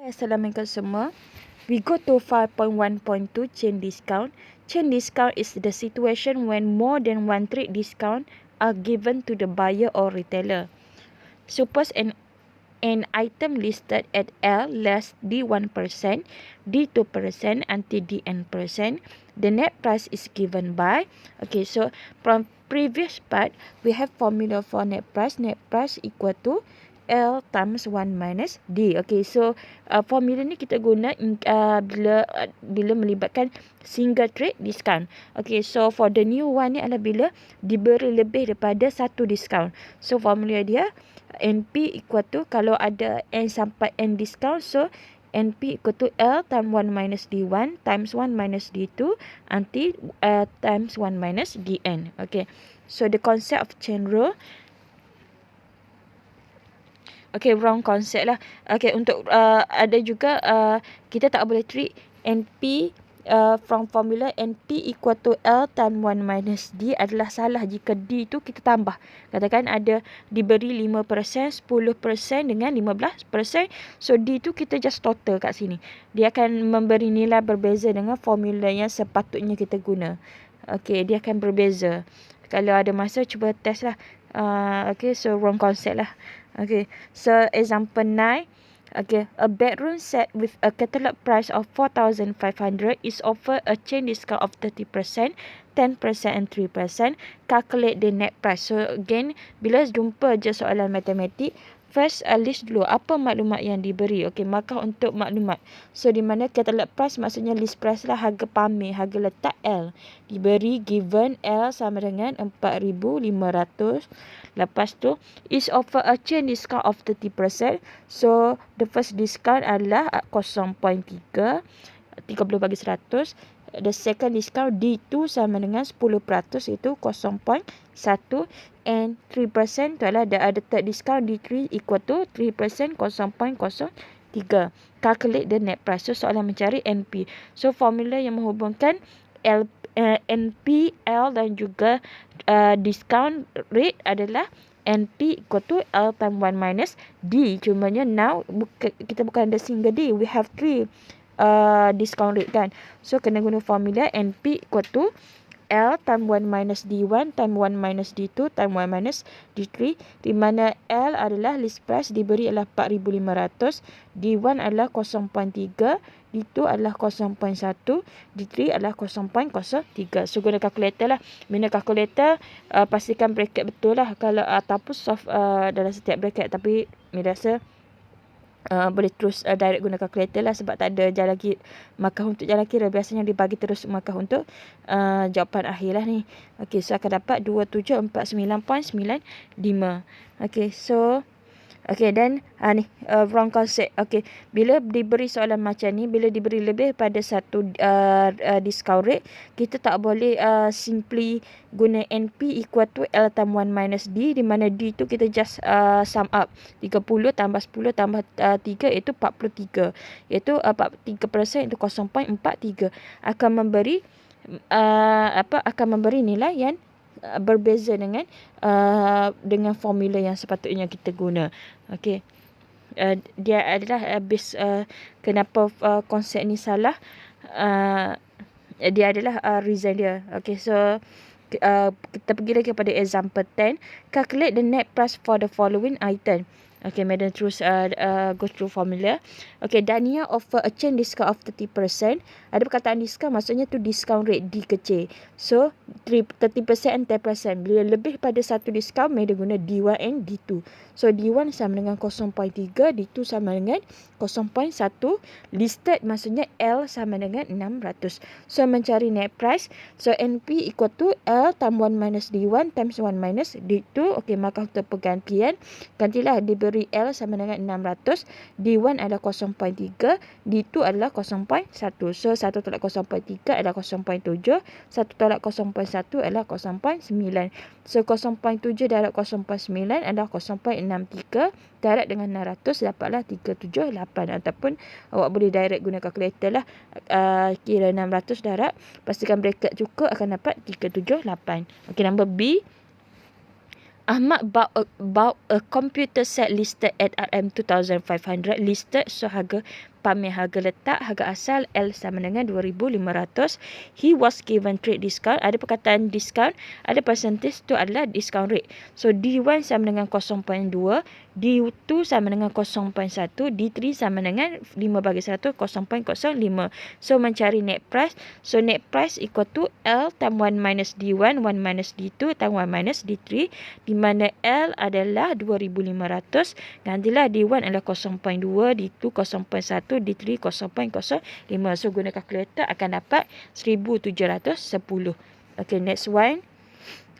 Assalamualaikum semua. We go to 5.1.2 chain discount. Chain discount is the situation when more than one trade discount are given to the buyer or retailer. Suppose an item listed at L less D 1%, D 2% until D n%. The net price is given by. Okay, so from previous part, we have formula for net price. Net price equal to L times 1 minus D. Okay, so formula ni kita guna bila melibatkan single trade discount. Okay, so for the new one ni adalah bila diberi lebih daripada satu discount. So formula dia NP equal to, kalau ada N sampai N discount, so NP equal to L times 1 minus D1 times 1 minus D2 until times 1 minus Dn. Okay, so the concept of chain rule. Okay, wrong concept lah. Okay, untuk ada juga kita tak boleh treat NP from formula NP equal to L times 1 minus D adalah salah jika D tu kita tambah. Katakan ada diberi 5%, 10% dengan 15%. So D tu kita just total kat sini. Dia akan memberi nilai berbeza dengan formula yang sepatutnya kita guna. Okay, dia akan berbeza. Kalau ada masa cuba test lah. Okay, so wrong concept lah. Okay, so example 9. Okay, a bedroom set with a catalog price of 4,500 is offered a chain discount of 30%, 10% and 3%. Calculate the net price. So again, bila jumpa je soalan matematik, first list dulu apa maklumat yang diberi. Okay, maka untuk maklumat. So di mana catalog price maksudnya list price lah, harga pamer, harga letak L. Diberi given L sama dengan 4,500. Lepas tu is offer a chain discount of 30%. So the first discount adalah 0.3, 30 bagi 100. The second discount D2 sama dengan 10%, itu 0.1, and 3% tu adalah the third discount D3 equal to 3%, 0.03. Calculate the net price. So soalan mencari NP. So formula yang menghubungkan NP, L dan juga discount rate adalah NP equal to L times 1 minus D. Cumanya now kita bukan ada single D, we have 3 discount rate kan. So kena guna formula NP equal to L times 1 minus D1 times 1 minus D2 times 1 minus D3, di mana L adalah list price diberi adalah 4,500, D1 adalah 0.3, D2 adalah 0.1, D3 adalah 0.03. So guna kalkulator lah. Guna kalkulator pastikan bracket betul lah, kalau ataupun solve dalam setiap bracket. Tapi saya rasa boleh terus direct guna kalkulator lah, sebab tak ada jalan kira. Markah untuk jalan kira biasanya dibagi terus markah untuk jawapan akhir lah ni. Okay, so akan dapat 2749.95. Okay, so okay, dan ni wrong concept. Okay, bila diberi soalan macam ni, bila diberi lebih pada satu discount rate, kita tak boleh simply guna NP equal to L times 1 minus D, di mana D tu kita just sum up 30 tambah 10 tambah 3 iaitu 43, iaitu 43% itu 0.43 akan memberi akan memberi nilai yang berbeza dengan formula yang sepatutnya kita guna. Okey, dia adalah kenapa konsep ni salah. Dia adalah reason dia. Okey, so kita pergi lagi kepada example 10. Calculate the net price for the following item. Okay, madam terus go through formula. Okay, Dania offer a chain discount of 30%. Ada perkataan discount, maksudnya tu discount rate D kecil. So 30% and 10%. Bila lebih pada satu discount, madam guna D1 and D2. So D1 sama dengan 0.3, D2 sama dengan 0.1. Listed maksudnya L sama dengan 600. So mencari net price. So NP equal to L times 1 minus D1 times 1 minus D2. Okay, maka untuk pergantian, gantilah diberi L sama dengan 600, D1 adalah 0.3, D2 adalah 0.1. So 1 tolak 0.3 adalah 0.7, 1 tolak 0.1 adalah 0.9. So 0.7 darab 0.9 adalah 0.63, darab dengan 600 dapatlah 378. Ataupun awak boleh direct guna kalkulator lah. Kira 600 darab, pastikan bracket cukup, akan dapat 378. Okay, number B. Ahmad bought a computer set listed at RM2,500, listed, so harga pamer, harga letak, harga asal L sama dengan 2,500. He was given trade discount. Ada perkataan discount, ada percentage, tu adalah discount rate. So D1 sama dengan 0.2, D2 sama dengan 0.1, D3 sama dengan 5/100, 0.05. So mencari net price. So net price equal to L time 1 minus D1, 1 minus D2 time 1 minus D3, di mana L adalah 2,500, gantilah D1 adalah 0.2, D2 0.1, D3 0.05. So guna kalkulator akan dapat 1,710. Okay, next one.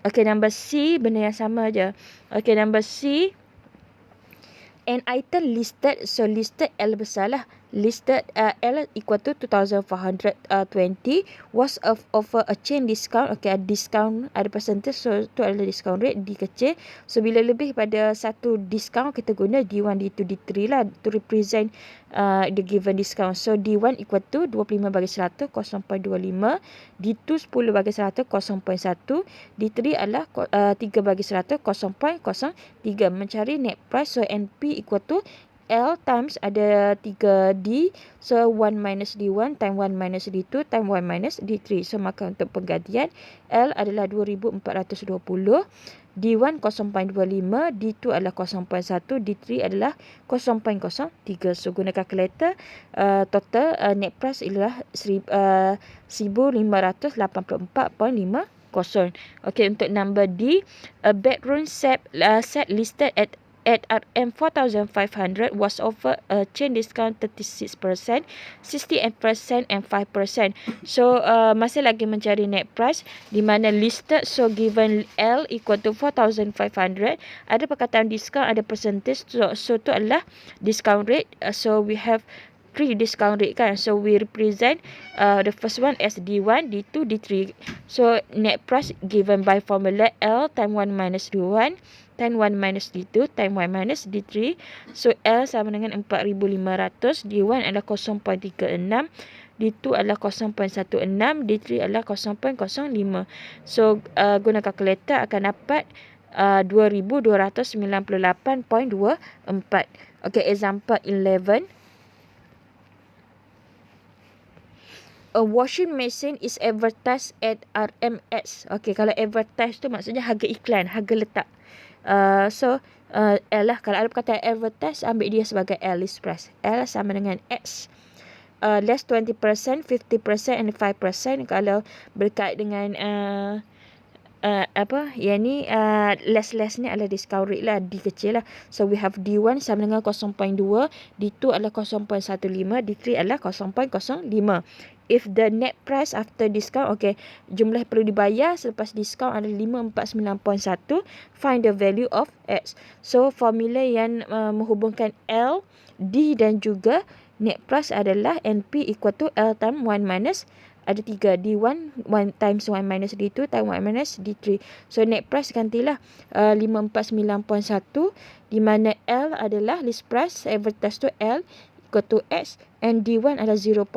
Okay, number C, benda yang sama aja. Okay, number C, an item listed, so listed L besar lah, listed L equal to 2,420, was offer a chain discount. Okay, ada discount, ada percentage, so tu adalah discount rate, D kecil. So bila lebih pada satu discount, kita guna D1, D2, D3 lah to represent the given discount. So D1 equal to 25/100, 0.25, D2 10/100, 0.1, D3 adalah 3/100, 0.03. Mencari net price, so NP equal to L times ada 3D, so 1 minus D1 time 1 minus D2 time 1 minus D3. So maka untuk penggantian L adalah 2,420, D1 0.25, D2 adalah 0.1, D3 adalah 0.03. So guna kalkulator, total net price ialah 1,584.50. Okay, untuk number D, a bedroom set listed at RM4,500 was offered a chain discount 36%, 68% and 5%. So masih lagi mencari net price, di mana listed, so given L equal to 4,500, ada perkataan discount, ada percentage, so tu adalah discount rate. So we have 3 discount rate kan, so we represent the first one as D1, D2, D3. So net price given by formula L time 1 minus D1 time 1 minus D2 time 1 minus D3. So L sama dengan 4,500, D1 adalah 0.36, D2 adalah 0.16, D3 adalah 0.05. So guna kalkulator akan dapat 2,298.24. Okay, example 11. A washing machine is advertised at RMX. Okay, kalau advertise tu maksudnya harga iklan, harga letak. So L lah. Kalau ada perkataan advertise, ambil dia sebagai L, list price. L sama dengan X. Less 20%, 50% and 5%. Kalau berkait dengan yang ni less ni adalah discount rate lah, D kecil lah. So we have D1 sama dengan 0.2, D2 adalah 0.15, D3 adalah 0.05. If the net price after discount, okay, jumlah perlu dibayar selepas discount adalah 549.1, find the value of X. So formula yang menghubungkan L, D dan juga net price adalah NP equal to L time 1 minus, ada 3, D1 1 times 1 minus D2 time 1 minus D3. So net price gantilah 549.1, di mana L adalah list price, advertise to L equal to X, and D1 adalah 0.2,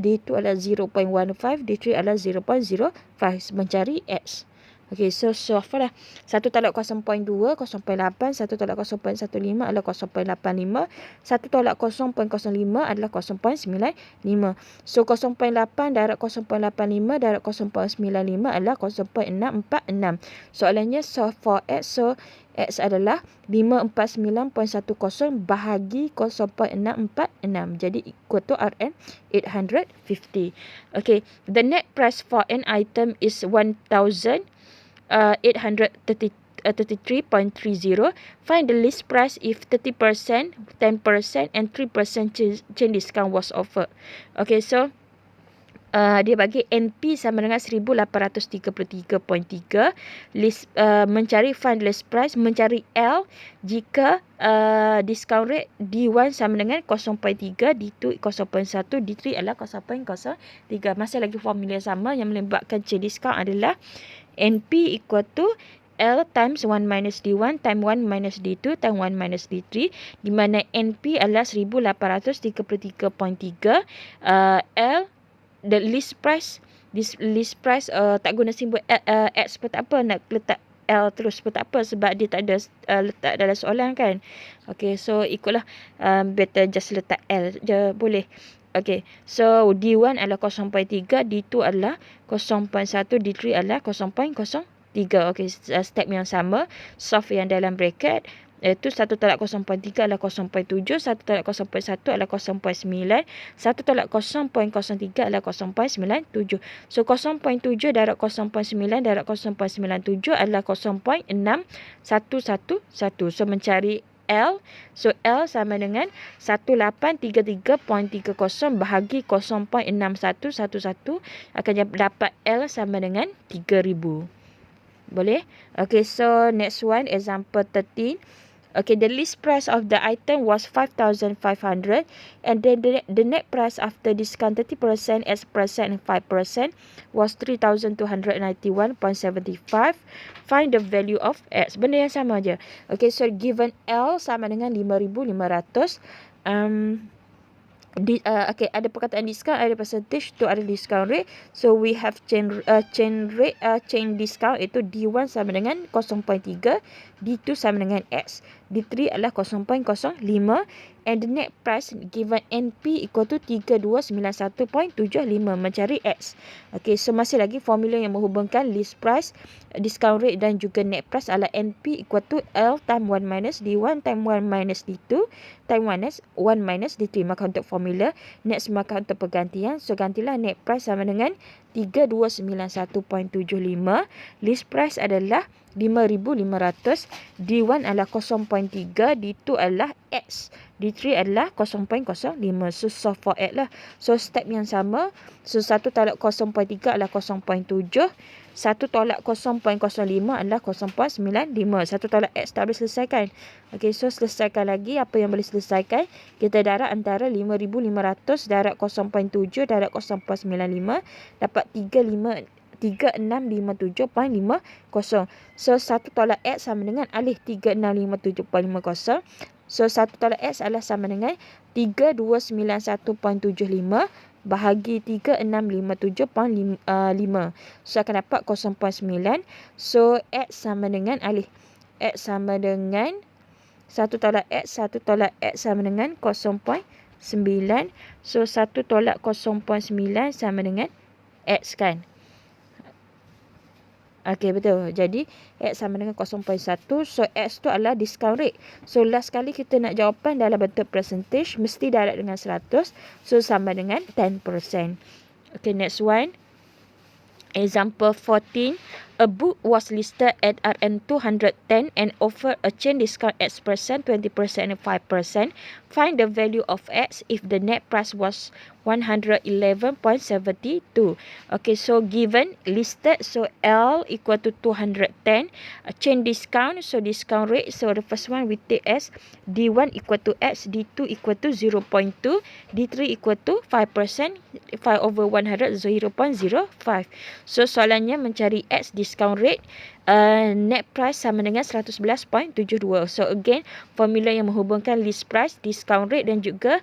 D2 adalah 0.15, D3 adalah 0.05. Mencari X. Okay, so far lah. 1 tolak 0.2, 0.8, 1 tolak 0.15 adalah 0.85, 1 tolak 0.05 adalah 0.95. So 0.8 darab 0.85 darab 0.95 adalah 0.646. Soalannya solve for X, so X adalah 549.10 bahagi 0.646. Jadi equal to Rn 850. Okay, the net price for an item is 1,833.30. Find the list price if 30%, 10% and 3% chain discount was offered. Okay, so dia bagi NP sama dengan 1,833.3. List mencari find list price, mencari L jika discount rate D1 sama dengan 0.3, D2 0.1, D3 adalah 0.03. Masih lagi formula sama yang melibatkan chain discount adalah NP equal to L times 1 minus D1 time 1 minus D2 time 1 minus D3, di mana NP adalah 1,833.3, L the list price, this list price tak guna simbol X pun tak apa, nak letak L terus pun tak apa sebab dia tak ada letak dalam soalan kan. Okay, so ikutlah better just letak L je boleh. Okay, so D1 adalah 0.3, D2 adalah 0.1, D3 adalah 0.03. Okay, step yang sama. Solve yang dalam bracket. Iaitu 1 tolak 0.3 adalah 0.7, 1 tolak 0.1 adalah 0.9, 1 tolak 0.03 adalah 0.97. So 0.7 darab 0.9 darab 0.97 adalah 0.6111. So mencari L. So L sama dengan 1833.30 bahagi 0.6111 akan dapat L sama dengan 3000. Boleh? Okay, so next one, example 13. Okay, the list price of the item was 5,500 and then the net price after discount 30%, X% and 5% was 3,291.75. Find the value of X. Benda yang sama je. Okay, so given L sama dengan 5,500. Okay, ada perkataan discount, ada percentage, tu ada discount rate. So we have chain discount iaitu D1 sama dengan 0.3, D2 sama dengan X, D3 adalah 0.05 and the net price given NP equal to 3291.75 mencari X. Okay, so masih lagi formula yang menghubungkan list price, discount rate dan juga net price adalah NP equal to L time 1 minus D1 time 1 minus D2 time 1 minus D3. Maka untuk formula next maka untuk pergantian, so gantilah net price sama dengan 3291.75, list price adalah 5,500, D1 adalah 0.3, D2 adalah X, D3 adalah 0.05. So solve for X lah. So step yang sama. So 1 tolak 0.3 adalah 0.7, 1 tolak 0.05 adalah 0.95, 1 tolak X tak boleh selesaikan. Okay, so selesaikan lagi apa yang boleh selesaikan. Kita darab antara 5,500 darab 0.7 darab 0.95 dapat 3657.50. So 1 tolak X sama dengan alih 3657.50. So 1 tolak X adalah sama dengan 3291.75 bahagi 3657.5. So akan dapat 0.9. So X sama dengan alih X sama dengan 1 tolak X, 1 tolak X sama dengan 0.9. So 1 tolak 0.9 sama dengan X kan. Okay, betul. Jadi, X sama dengan 0.1. So, X tu adalah discount rate. So, last kali kita nak jawapan dalam bentuk percentage, mesti darab dengan 100. So, sama dengan 10%. Okay, next one. Example 14. A book was listed at Rn 210 and offered a chain discount X%, 20% and 5%. Find the value of X if the net price was 111.72. Okay, so given listed, so L equal to 210. Chain discount, so discount rate. So the first one we take as D1 equal to X, D2 equal to 0.2, D3 equal to 5%, 5/100, 0.05. So soalannya mencari X discount rate, net price sama dengan 111.72. So again, formula yang menghubungkan list price, discount rate dan juga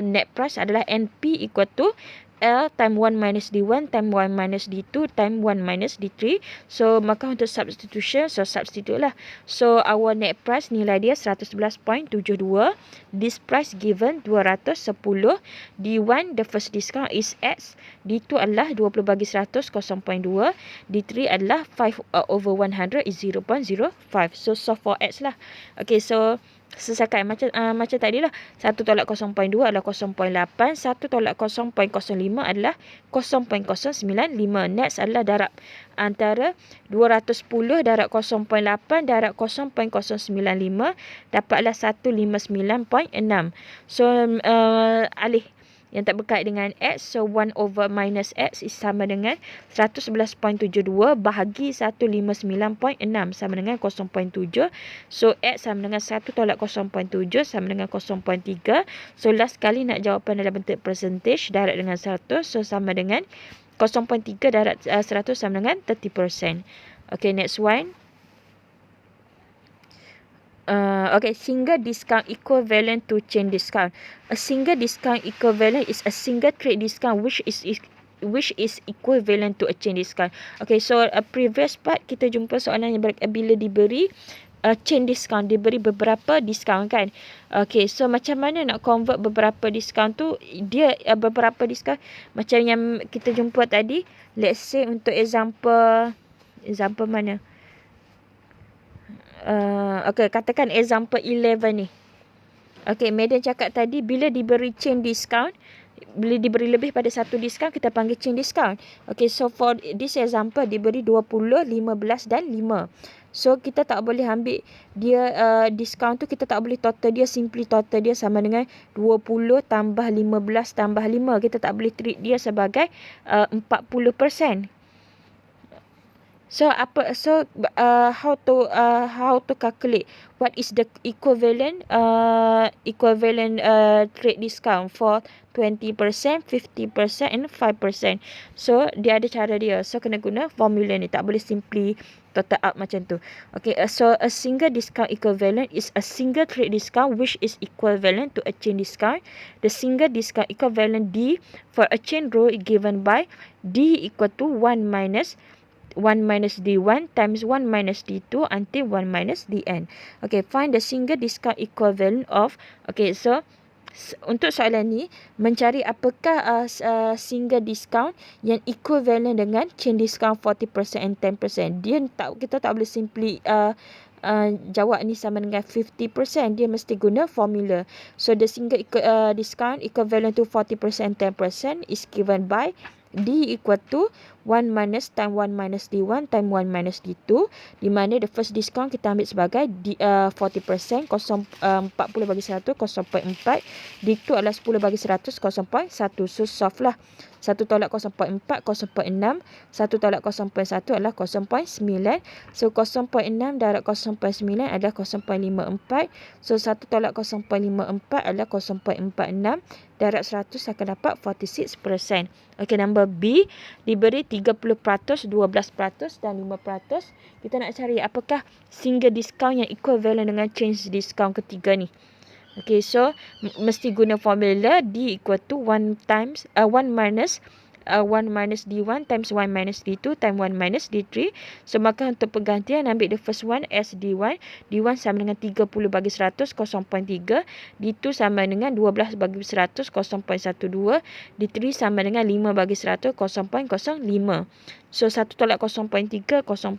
net price adalah NP equal to L time 1 minus D1 time 1 minus D2 time 1 minus D3. So maka untuk substitution, so substitute lah. So our net price nilai dia 111.72. This price given 210. D1 the first discount is X. D2 adalah 20 bagi 100 0.2. D3 adalah 5/100 is 0.05. So solve for X lah. Okay, so selesaikan macam tadi lah. 1 tolak 0.2 adalah 0.8, 1 tolak 0.05 adalah 0.095. Next adalah darab antara 210 darab 0.8 darab 0.095 dapatlah 159.6. So alih yang tak berkait dengan X, so 1/- X is sama dengan 111.72 bahagi 159.6 sama dengan 0.7. So X sama dengan 1 tolak 0.7 sama dengan 0.3. So last kali nak jawapan dalam bentuk percentage, darab dengan 100, so sama dengan 0.3 darab 100 sama dengan 30%. Okay, next one. Okay, single discount equivalent to chain discount. A single discount equivalent is a single trade discount which is which is equivalent to a chain discount. Okay, so previous part kita jumpa soalan yang bila diberi chain discount, diberi beberapa diskaun kan. Okay, so macam mana nak convert beberapa diskaun tu? Dia beberapa diskaun macam yang kita jumpa tadi. Let's say untuk example mana? Okay, katakan example 11 ni. Okay, Madam cakap tadi bila diberi chain discount, bila diberi lebih pada satu diskaun, kita panggil chain discount. Okay, so for this example, diberi 20, 15 dan 5. So, kita tak boleh ambil dia diskaun tu, kita tak boleh total dia, simply total dia sama dengan 20 tambah 15 tambah 5. Kita tak boleh treat dia sebagai 40%. So how to calculate what is the equivalent trade discount for 20%, 50% and 5%. So dia ada cara dia. So kena guna formula ni, tak boleh simply total up macam tu. Okay, so a single discount equivalent is a single trade discount which is equivalent to a chain discount. The single discount equivalent D for a chain rule given by D equal to 1 minus D1 times 1 minus D2 until 1 minus Dn. Okay, find the single discount equivalent of. Okay, so untuk soalan ni, mencari apakah single discount yang equivalent dengan chain discount 40% and 10%. Kita tak boleh simply jawab ni sama dengan 50%. Dia mesti guna formula. So the single discount equivalent to 40% 10% is given by D equal to 1 minus time 1 minus D1 time 1 minus D2, di mana the first discount kita ambil sebagai 40%, 40 bagi 100, 0.4. D2 adalah 10 bagi 100, 0.1. So solve lah. 1 tolak 0.4, 0.6. 1 tolak 0.1 adalah 0.9. So 0.6 darab 0.9 adalah 0.54. So 1 tolak 0.54 adalah 0.46. Darab 100 akan dapat 46%. Okay, number B diberi 30%, 12% dan 5%. Kita nak cari apakah single discount yang equivalent dengan chain discount ketiga ni. Okay, so mesti guna formula D equal to 1 minus 1 D1 times 1 minus D2 times 1 minus D3. So, maka untuk pergantian ambil the first one as D1. D1 sama dengan 30 bagi 100, 0.3. D2 sama dengan 12 bagi 100, 0.12. D3 sama dengan 5 bagi 100, 0.05. So, 1 tolak 0.3, 0.7. 1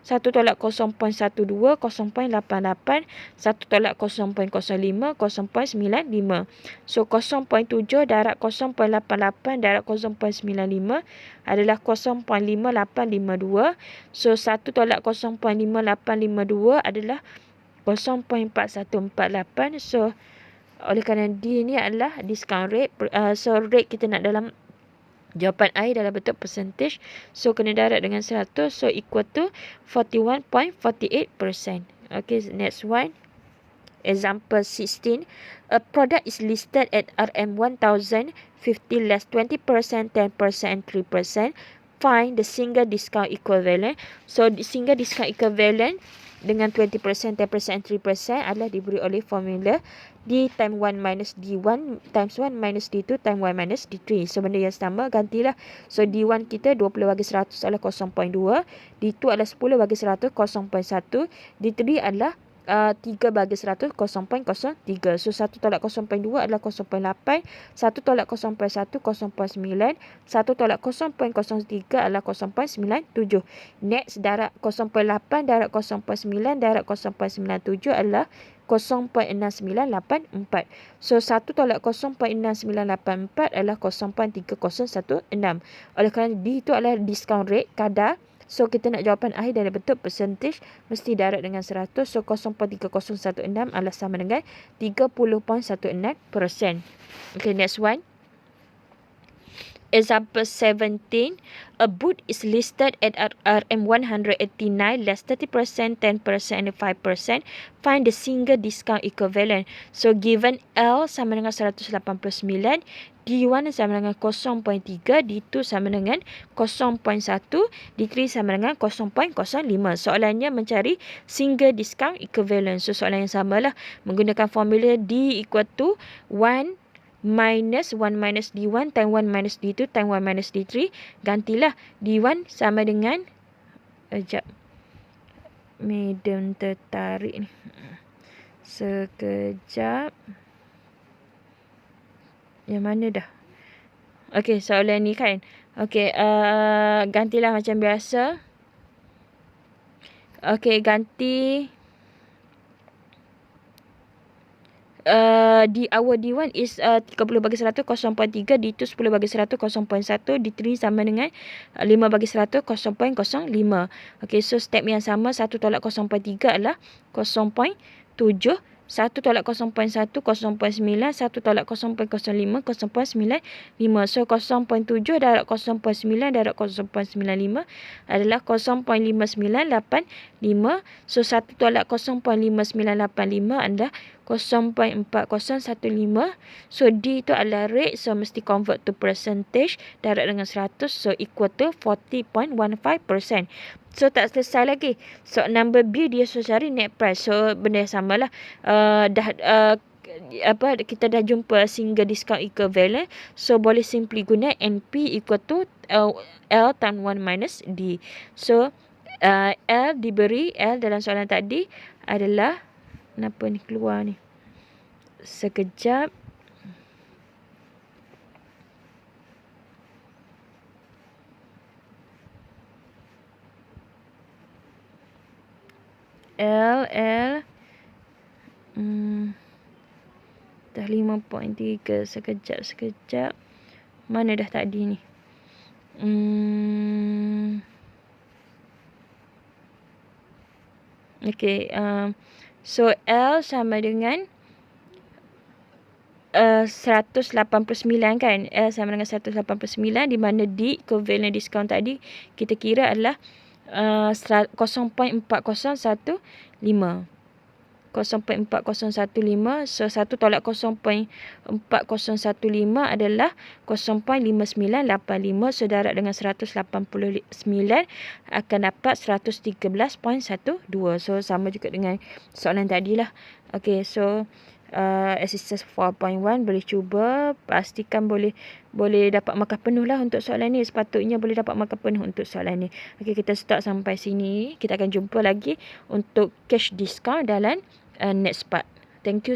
tolak 0.12, 0.88. 1 tolak 0.05, 0.95. So, 0.7 darab 0.88 darab 0.95 adalah 0.5852. So, 1 tolak 0.5852 adalah 0.4148. So, oleh kerana D ni adalah discount rate. So, rate kita nak dalam jawapan I dalam bentuk percentage. So, kena darab dengan 100. So, equal to 41.48%. Okay, next one. Example 16. A product is listed at RM1,050 less 20%, 10%, and 3%. Find the single discount equivalent. So, the single discount equivalent dengan 20%, 10%, and 3% adalah diberi oleh formula D times 1 minus D1 times 1 minus D2 times 1 minus D3. So, benda yang sama, gantilah. So, D1 kita 20 bagi 100 adalah 0.2. D2 adalah 10 bagi 100, 0.1. D3 adalah 3 bagi 100, 0.03. So, 1 tolak 0.2 adalah 0.8. 1 tolak 0.1, 0.9. 1 tolak 0.03 adalah 0.97. Next, darab 0.8 darab 0.9 darab 0.97 adalah 0.6984. So, 1 tolak 0.6984 adalah 0.3016. Oleh kerana D itu adalah discount rate, kadar. So, kita nak jawapan akhir dalam bentuk percentage, mesti darab dengan 100. So, 0.3016 adalah sama dengan 30.16%. Okay, next one. Example 17. A boot is listed at RM189 less 30%, 10%, and 5%. Find the single discount equivalent. So, given L sama dengan 189, D1 sama dengan 0.3, D2 sama dengan 0.1, D3 sama dengan 0.05. Soalannya mencari single discount equivalent. So, soalan yang samalah. Menggunakan formula D equal to 1 minus 1 minus D1 time 1 minus D2 time 1 minus D3. Gantilah D1 sama dengan sekejap. Madam tertarik ni. Sekejap. Yang mana dah? Okey, soalan ni kan. Okey, gantilah macam biasa. Okey, ganti our D1 is 30 bagi 100 0.3, D2 10 bagi 100 0.1, D3 sama dengan 5 bagi 100 0.05. Okey, so step yang sama 1 tolak 0.3 adalah 0.7, 1 tolak 0.1 0.9, 1 tolak 0.05 0.95. So 0.7 darab 0.9 darab 0.95 adalah 0.5985. So 1 tolak 0.5985 adalah 0.4015. So D itu adalah rate, so mesti convert to percentage, darab dengan 100, so equal to 40.15%. So tak selesai lagi. So number B dia suruh cari net price. So benda yang samalah. Kita dah jumpa single discount equivalent. So boleh simply guna NP equal to L time 1 minus D. So L diberi, L dalam soalan tadi adalah, kenapa ni keluar ni? Sekejap. L dah 5.3. Sekejap. Mana dah tadi ni? Okay. So L sama dengan 189 kan. L sama dengan 189, di mana D equivalent discount tadi kita kira adalah 0.4015. 0.4015. So 1 tolak 0.4015 adalah 0.5985. So darab dengan 189 akan dapat 113.12. So sama juga dengan soalan tadilah. Okay, so exercise 4.1 boleh cuba, pastikan boleh dapat markah penuh lah untuk soalan ni. Sepatutnya boleh dapat markah penuh untuk soalan ni. Okey, kita start sampai sini. Kita akan jumpa lagi untuk cash discount dalam next part. Thank you.